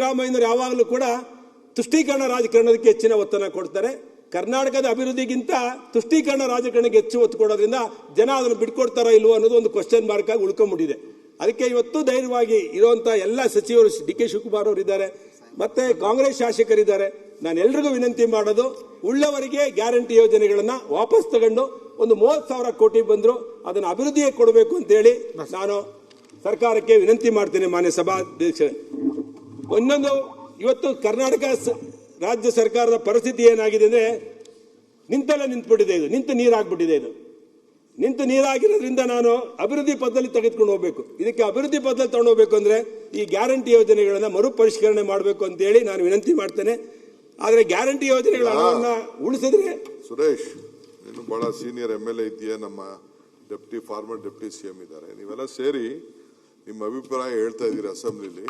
ಸಿದ್ದರಾಮಯ್ಯನವರು ಯಾವಾಗಲೂ ಕೂಡ ತುಷ್ಟೀಕರಣ ರಾಜಕಾರಣಕ್ಕೆ ಹೆಚ್ಚಿನ ಒತ್ತನ್ನು ಕೊಡ್ತಾರೆ. ಕರ್ನಾಟಕದ ಅಭಿವೃದ್ಧಿಗಿಂತ ತುಷ್ಟೀಕರಣ ರಾಜಕಾರಣಕ್ಕೆ ಹೆಚ್ಚು ಒತ್ತು ಕೊಡೋದ್ರಿಂದ ಜನ ಅದನ್ನು ಬಿಟ್ಕೊಡ್ತಾರೋ ಇಲ್ವೋ ಅನ್ನೋದು ಒಂದು ಕ್ವಶನ್ ಮಾರ್ಕ್ ಆಗಿ ಉಳ್ಕೊಂಡ್ಬಿಟ್ಟಿದೆ. ಅದಕ್ಕೆ ಇವತ್ತು ಧೈರ್ಯವಾಗಿ ಇರುವಂತಹ ಎಲ್ಲ ಸಚಿವರು ಡಿ.ಕೆ. ಶಿವಕುಮಾರ್ ಅವರು ಇದ್ದಾರೆ, ಮತ್ತೆ ಕಾಂಗ್ರೆಸ್ ಶಾಸಕರಿದ್ದಾರೆ. ನಾನು ಎಲ್ರಿಗೂ ವಿನಂತಿ ಮಾಡೋದು, ಉಳ್ಳವರಿಗೆ ಗ್ಯಾರಂಟಿ ಯೋಜನೆಗಳನ್ನ ವಾಪಸ್ ತಗೊಂಡು ಒಂದು 30,000 ಕೋಟಿ ಬಂದ್ರು ಅದನ್ನು ಅಭಿವೃದ್ಧಿಗೆ ಕೊಡಬೇಕು ಅಂತೇಳಿ ನಾನು ಸರ್ಕಾರಕ್ಕೆ ವಿನಂತಿ ಮಾಡ್ತೇನೆ. ಮಾನ್ಯ ಸಭಾಧ್ಯಕ್ಷರೇ, ಇನ್ನೊಂದು, ಇವತ್ತು ಕರ್ನಾಟಕ ರಾಜ್ಯ ಸರ್ಕಾರದ ಪರಿಸ್ಥಿತಿ ಏನಾಗಿದೆ ಅಂದ್ರೆ ನಿಂತಲ್ಲೇ ನಿಂತ್ಬಿಟ್ಟಿದೆ. ಇದು ನಿಂತು ನೀರಾಗ್ಬಿಟ್ಟಿದೆ. ಇದು ನಿಂತು ನೀರಾಗಿರೋದ್ರಿಂದ ನಾನು ಅಭಿವೃದ್ಧಿ ಪಥದಲ್ಲಿ ತೆಗೆದುಕೊಂಡು ಹೋಗ್ಬೇಕು. ಇದಕ್ಕೆ ಅಭಿವೃದ್ಧಿ ಪಥದಲ್ಲಿ ತಗೊಂಡು ಹೋಗ್ಬೇಕು ಅಂದ್ರೆ ಈ ಗ್ಯಾರಂಟಿ ಯೋಜನೆಗಳನ್ನ ಮರುಪರಿಷ್ಕರಣೆ ಮಾಡಬೇಕು ಅಂತೇಳಿ ನಾನು ವಿನಂತಿ ಮಾಡ್ತೇನೆ. ಆದ್ರೆ ಗ್ಯಾರಂಟಿ ಯೋಜನೆಗಳ ಹಣವನ್ನ ಉಳಿಸಿದ್ರೆ. ಸುರೇಶ್, ನೀನು ಬಹಳ ಸೀನಿಯರ್ MLA ಇದೆಯಾ, ನಮ್ಮ ಫಾರ್ಮರ್ ಡೆಪ್ಟಿ CM ಇದ್ದಾರೆ, ನೀವೆಲ್ಲ ಸೇರಿ ನಿಮ್ಮ ಅಭಿಪ್ರಾಯ ಹೇಳ್ತಾ ಇದ್ದೀರಿ. ಅಸೆಂಬ್ಲಿಲಿ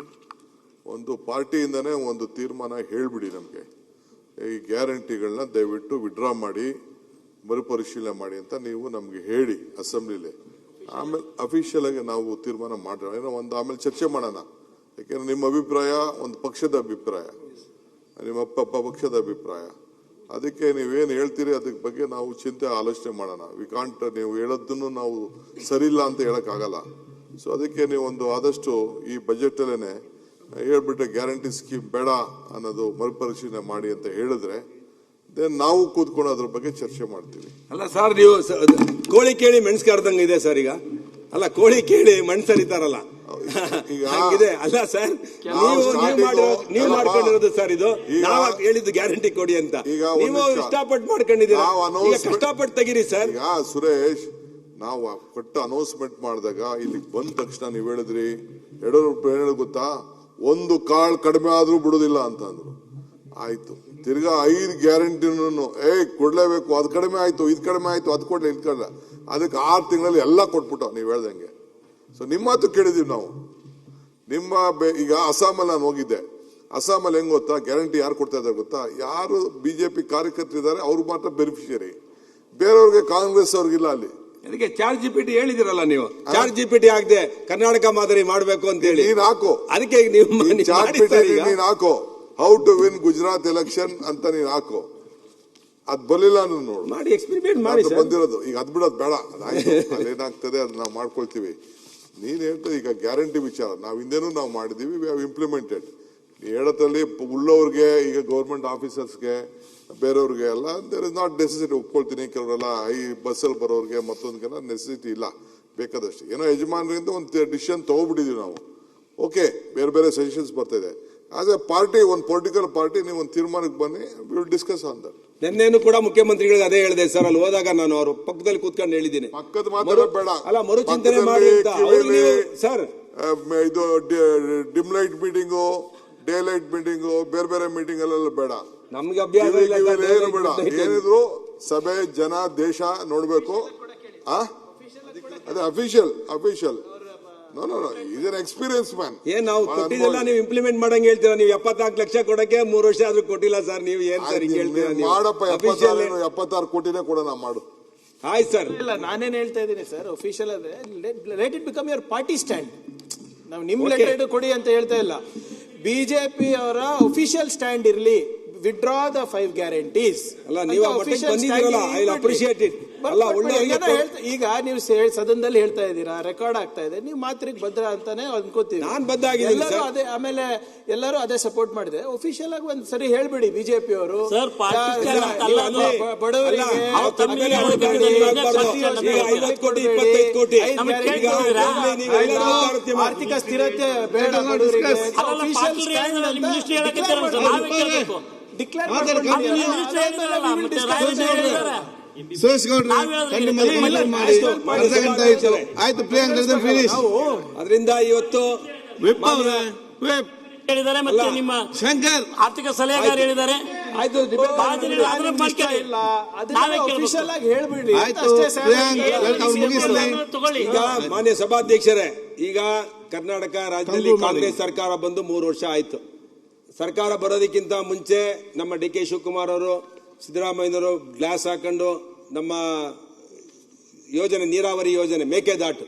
ಒಂದು ಪಾರ್ಟಿಯಿಂದನೇ ಒಂದು ತೀರ್ಮಾನ ಹೇಳ್ಬಿಡಿ, ನಮಗೆ ಈ ಗ್ಯಾರಂಟಿಗಳನ್ನ ದಯವಿಟ್ಟು ವಿಡ್ರಾ ಮಾಡಿ ಮರುಪರಿಶೀಲನೆ ಮಾಡಿ ಅಂತ ನೀವು ನಮ್ಗೆ ಹೇಳಿ ಅಸೆಂಬ್ಲಿಲಿ. ಆಮೇಲೆ ಅಫಿಷಿಯಲ್ ಆಗಿ ನಾವು ತೀರ್ಮಾನ ಮಾಡೋಣ, ಏನೋ ಒಂದು ಆಮೇಲೆ ಚರ್ಚೆ ಮಾಡೋಣ. ಯಾಕೆಂದ್ರೆ ನಿಮ್ಮ ಅಭಿಪ್ರಾಯ ಒಂದು ಪಕ್ಷದ ಅಭಿಪ್ರಾಯ, ನಿಮ್ಮ ಪಕ್ಷದ ಅಭಿಪ್ರಾಯ. ಅದಕ್ಕೆ ನೀವೇನು ಹೇಳ್ತೀರಿ ಅದಕ್ಕೆ ಬಗ್ಗೆ ನಾವು ಆಲೋಚನೆ ಮಾಡೋಣ. ವಿಕಾಂಟ್ ನೀವು ಹೇಳೋದನ್ನು ನಾವು ಸರಿ ಇಲ್ಲ ಅಂತ ಹೇಳಕ್ಕಾಗಲ್ಲ. ಸೊ ಅದಕ್ಕೆ ನೀವು ಒಂದು ಆದಷ್ಟು ಈ ಬಜೆಟ್ ಅಲ್ಲೇನೆ ಹೇಳ್ಬಿಟ್ರೆ ಗ್ಯಾರಂಟಿ ಸ್ಕೀಮ್ ಬೇಡ ಅನ್ನೋದು ಮರುಪರಿಶೀಲನೆ ಮಾಡಿ ಅಂತ ಹೇಳಿದ್ರೆ ನಾವು ಕೂತ್ಕೊಂಡು ಅದ್ರ ಬಗ್ಗೆ ಚರ್ಚೆ ಮಾಡ್ತೀವಿ. ಅಲ್ಲ ಸರ್, ನೀವು ಕೋಳಿ ಕೇಳಿ ಮೆಣಸು ಕರ್ದಂಗೆ ಇದೆ ಸರ್ ಈಗ. ಅಲ್ಲ, ಕೋಳಿ ಕೇಳಿ ಮಣ್ಸರಿತಾರಲ್ಲ ಹಂಗಿದೆ. ಅಲ್ಲ ಸರ್, ನೀವು ಮಾಡ್ಕೊಂಡಿರೋದು ಸರ್, ಇದು ನಾವು ಹೇಳಿದ್ದು ಗ್ಯಾರಂಟಿ ಕೊಡಿ ಅಂತ ನೀವು ಇಷ್ಟಪಟ್ಟು ಮಾಡ್ಕೊಂಡಿದ್ದೀರಾ. ಕಷ್ಟಪಟ್ಟು ತೆಗೀರಿ ಸರ್. ಈಗ ಸುರೇಶ್, ನಾವು ಕೊಟ್ಟ ಅನೌನ್ಸ್ಮೆಂಟ್ ಮಾಡಿದಾಗ ಇಲ್ಲಿ ಬಂದ ತಕ್ಷಣ ನೀವು ಹೇಳಿದ್ರಿ ಹೇಳೋದು ಗೊತ್ತಾ, ಒಂದು ಕಾಳು ಕಡಿಮೆ ಆದ್ರೂ ಬಿಡುದಿಲ್ಲ ಅಂತ ಅಂದ್ರು. ಆಯ್ತು, ತಿರ್ಗಾ 5 ಗ್ಯಾರಂಟಿನೂ ಕೊಡ್ಲೇಬೇಕು, ಅದು ಕಡಿಮೆ ಆಯ್ತು, ಇದು ಕಡಿಮೆ ಆಯ್ತು, ಅದು ಕೊಡ್ಲಿ, ಇದು ಕಡಿಮೆ, ಅದಕ್ಕೆ 6 ತಿಂಗಳಲ್ಲಿ ಎಲ್ಲ ಕೊಟ್ಬಿಟ್ಟು ನೀವು ಹೇಳ್ದಂಗೆ. ಸೊ ನಿಮ್ಮ ಮಾತು ಕೇಳಿದೀವಿ ನಾವು. ನಿಮ್ಮ ಈಗ ಅಸ್ಸಾಮಲ್ಲಿ ನಾನು ಹೋಗಿದ್ದೆ. ಅಸ್ಸಾಮಲ್ಲಿ ಹೆಂಗ್ ಗೊತ್ತಾ ಗ್ಯಾರಂಟಿ ಯಾರು ಕೊಡ್ತಾ ಇದ್ದಾರೆ ಗೊತ್ತಾ, ಯಾರು BJP ಕಾರ್ಯಕರ್ತರಿದ್ದಾರೆ ಅವ್ರು ಮಾತ್ರ ಬೆನಿಫಿಷಿಯರಿ, ಬೇರೆಯವ್ರಿಗೆ ಕಾಂಗ್ರೆಸ್ ಅವ್ರಿಗಿಲ್ಲ. ಅಲ್ಲಿ ಅದಕ್ಕೆ ಚಾರ್ಜ್ GPT ಹೇಳಿದಿರಲ್ಲ ನೀವು, ಚಾರ್ಜ್ GPT ಆಗದೆ ಕರ್ನಾಟಕ ಮಾದರಿ ಮಾಡಬೇಕು ಅಂತ ಹೇಳಿ ನೀನ್ ಹಾಕೋ. ಅದಕ್ಕೆ ಚಾರ್ಜ್ GPT ನೀನ್ ಹಾಕೋ, how to win Gujarat election ಅಂತ ನೀನ್ ಹಾಕೋ. ಅದ್ ಬರಲಿಲ್ಲ ನೋಡು, ಮಾಡಿ ಎಕ್ಸ್ಪೆರಿಮೆಂಟ್ ಮಾಡಿ ಬಂದಿರೋದು. ಈಗ ಅದ್ ಬಿಡೋದು ಬೇಡ, ಅದೇನಾಗ್ತದೆ ಅದ್ ನಾವು ಮಾಡ್ಕೊಳ್ತೀವಿ. ನೀನ್ ಹೇಳ್ತದೆ ಈಗ ಗ್ಯಾರಂಟಿ ವಿಚಾರ ನಾವು ಹಿಂದೆನೂ ನಾವು ಮಾಡಿದೀವಿ, ವಿ ಹ್ಯಾವ್ ಇಂಪ್ಲಿಮೆಂಟೆಡ್. ಹೇಳತ್ತಲ್ಲಿ ಉಳ್ಳವ್ರಿಗೆ, ಈಗ ಗೌರ್ಮೆಂಟ್ ಆಫೀಸರ್ಸ್ಗೆ, ಬೇರೆಯವ್ರಿಗೆ ಎಲ್ಲ ದೇರ್ ಇಸ್ ನಾಟ್ ನೆಸೆಸಿಟಿ. ಒಪ್ಕೊಳ್ತೀನಿ, ಕೆಲವರೆಲ್ಲ ಬಸ್ಸಲ್ಲಿ ಬರೋರಿಗೆ ಮತ್ತೊಂದಕ್ಕೆಲ್ಲ ನೆಸೆಸಿಟಿ ಇಲ್ಲ, ಬೇಕಾದಷ್ಟು ಏನೋ ಯಜಮಾನರಿಂದ ಒಂದು ಡಿಸಿಷನ್ ತಗೋಬಿಟ್ಟಿದೀವಿ ನಾವು. ಓಕೆ, ಬೇರೆ ಬೇರೆ ಸಜೆಷನ್ಸ್ ಬರ್ತಾ ಇದೆ. ಆಸ್ ಎ ಪಾರ್ಟಿ, ಒಂದು ಪೊಲಿಟಿಕಲ್ ಪಾರ್ಟಿ, ನೀವು ಒಂದು ತೀರ್ಮಾನಕ್ಕೆ ಬನ್ನಿ, we will discuss on that. ನಿನ್ನೇನು ಕೂಡ ಮುಖ್ಯಮಂತ್ರಿಗಳಿಗೆ ಅದೇ ಹೇಳಿದೆ ಸರ್. ಅಲ್ಲಿ ಹೋದಾಗ ನಾನು ಅವ್ರ ಪಕ್ಕದಲ್ಲಿ ಕೂತ್ಕೊಂಡು ಹೇಳಿದ್ದೀನಿ, ಪಕ್ಕದ ಮಾತಾಡ ಬೇಡ, ಅಲ್ಲ ಮರುಚಿಂತನೆ ಮಾಡಿ ಸರ್. ಇದು dim light meeting, day light meeting, ಬೇರೆ ಬೇರೆ ಮೀಟಿಂಗ್ ಅಲ್ಲೆಲ್ಲ ಬೇಡ. ನಮ್ಗೆ ಅಭ್ಯಾಸ ಏನು ಬೇಡ. ಏನಿದ್ರು ಸಭೆ, ಜನ, ದೇಶ ನೋಡ್ಬೇಕು. ಅದೇ ಅಫಿಷಿಯಲ್ ನೋ ಇದನ್ ಎಕ್ಸ್ಪೀರಿಯನ್ಸ್ ಮ್ಯಾನ್. ಏನ್ ನಾವು ಕೊಟ್ಟಿದ್ದೆಲ್ಲ ನೀವು ಇಂಪ್ಲಿಮೆಂಟ್ ಮಾಡಂಗ್ ಹೇಳ್ತೀರಾ. ನೀವು 74 ಲಕ್ಷ ಕೊಡಕ್ಕೆ 3 ವರ್ಷ ಆದ್ರೂ ಕೊಟ್ಟಿಲ್ಲ ಸರ್. ನೀವು ಏನ್ ಸರ್ ಹೇಳ್ತೀರಾ? ಮಾಡಪ್ಪ, 76 ಕೋಟಿನೇ ಕೊಡೋಣ, ಮಾಡು. ಆಯ್ತು ಸರ್. ಇಲ್ಲ, ನಾನೇನ್ ಹೇಳ್ತಾ ಇದ್ದೀನಿ ಸರ್, ಅಫಿಷಿಯಲ್ ಅದೇ let it become your party stand. ನಾವು ನಿಮ್ ಲೆಟರ್ ಕೊಡಿ ಅಂತ ಹೇಳ್ತಾ ಇಲ್ಲ. BJP ಅವರ ಅಫಿಷಿಯಲ್ ಸ್ಟ್ಯಾಂಡ್ ಇರಲಿ, ವಿಡ್ರಾ ದ 5 ಗ್ಯಾರಂಟೀಸ್. ಅಲ್ಲ, ನೀವು ಐ ಅಪ್ರಿಷಿಯೇಟ್ ಇಟ್. ಅಲ್ಲ, ಈಗ ನೀವು ಸದನದಲ್ಲಿ ಹೇಳ್ತಾ ಇದ್ದೀರಾ, ರೆಕಾರ್ಡ್ ಆಗ್ತಾ ಇದೆ, ನೀವು ಮಾತ್ರಿಗೆ ಭದ್ರ ಅಂತಾನೆ ಅನ್ಕೋತೀವಿ. ನಾನು ಬದ್ಧ ಆಗಿದ್ದೀನಿ ಅದೇ, ಆಮೇಲೆ ಎಲ್ಲರೂ ಅದೇ ಸಪೋರ್ಟ್ ಮಾಡಿದೆ. ಅಫಿಷಿಯಲ್ ಆಗಿ ಒಂದ್ ಸರಿ ಹೇಳ್ಬಿಡಿ BJP ಅವರು, ಬಡವರಿಗೆ ಆರ್ಥಿಕ ಸ್ಥಿರತೆ ಬೇಡ, ಡಿಕ್ಲೇರ್ ಸುರೇಶ್ ಗೌಡ್ರು ಆಯ್ತು, ಅದರಿಂದ ಇವತ್ತು ಹೇಳಿದ್ದಾರೆ, ಮತ್ತೆ ನಿಮ್ಮ ಶಂಕರ್ ಆರ್ಥಿಕ ಸಲಹೆಗಾರ ಹೇಳಿದ್ದಾರೆ. ಆಯ್ತು, ಈಗ ಮಾನ್ಯ ಸಭಾಧ್ಯಕ್ಷರೇ, ಈಗ ಕರ್ನಾಟಕ ರಾಜ್ಯದಲ್ಲಿ ಕಾಂಗ್ರೆಸ್ ಸರ್ಕಾರ ಬಂದು 3 ವರ್ಷ ಆಯ್ತು. ಸರ್ಕಾರ ಬರೋದಕ್ಕಿಂತ ಮುಂಚೆ ನಮ್ಮ ಡಿ.ಕೆ. ಶಿವಕುಮಾರ್ ಅವರು, ಸಿದ್ದರಾಮಯ್ಯನವರು ಗ್ಲಾಸ್ ಹಾಕೊಂಡು ನಮ್ಮ ಯೋಜನೆ, ನೀರಾವರಿ ಯೋಜನೆ, ಮೇಕೆದಾಟು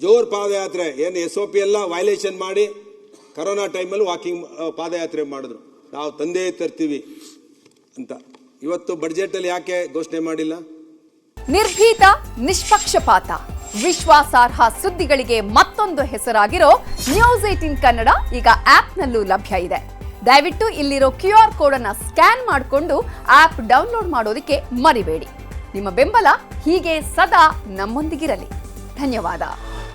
ಜೋರ್ ಪಾದಯಾತ್ರೆ, ಏನು SOP ಎಲ್ಲ ವೈಲೇಷನ್ ಮಾಡಿ ಕರೋನಾ ಟೈಮಲ್ಲಿ ವಾಕಿಂಗ್ ಪಾದಯಾತ್ರೆ ಮಾಡಿದ್ರು, ನಾವು ತಂದೇ ತರ್ತೀವಿ ಅಂತ. ಇವತ್ತು ಬಡ್ಜೆಟಲ್ಲಿ ಯಾಕೆ ಘೋಷಣೆ ಮಾಡಿಲ್ಲ? ನಿರ್ಭೀತ, ನಿಷ್ಪಕ್ಷಪಾತ, ವಿಶ್ವಾಸಾರ್ಹ ಸುದ್ದಿಗಳಿಗೆ ಮತ್ತೊಂದು ಹೆಸರಾಗಿರೋ ನ್ಯೂಸ್ 18 ಕನ್ನಡ ಈಗ ಆಪ್ನಲ್ಲೂ ಲಭ್ಯ ಇದೆ. ದಯವಿಟ್ಟು ಇಲ್ಲಿರೋ QR ಕೋಡ್ ಅನ್ನ ಸ್ಕ್ಯಾನ್ ಮಾಡಿಕೊಂಡು ಆಪ್ ಡೌನ್ಲೋಡ್ ಮಾಡೋದಕ್ಕೆ ಮರಿಬೇಡಿ. ನಿಮ್ಮ ಬೆಂಬಲ ಹೀಗೆ ಸದಾ ನಮ್ಮೊಂದಿಗಿರಲಿ. ಧನ್ಯವಾದ.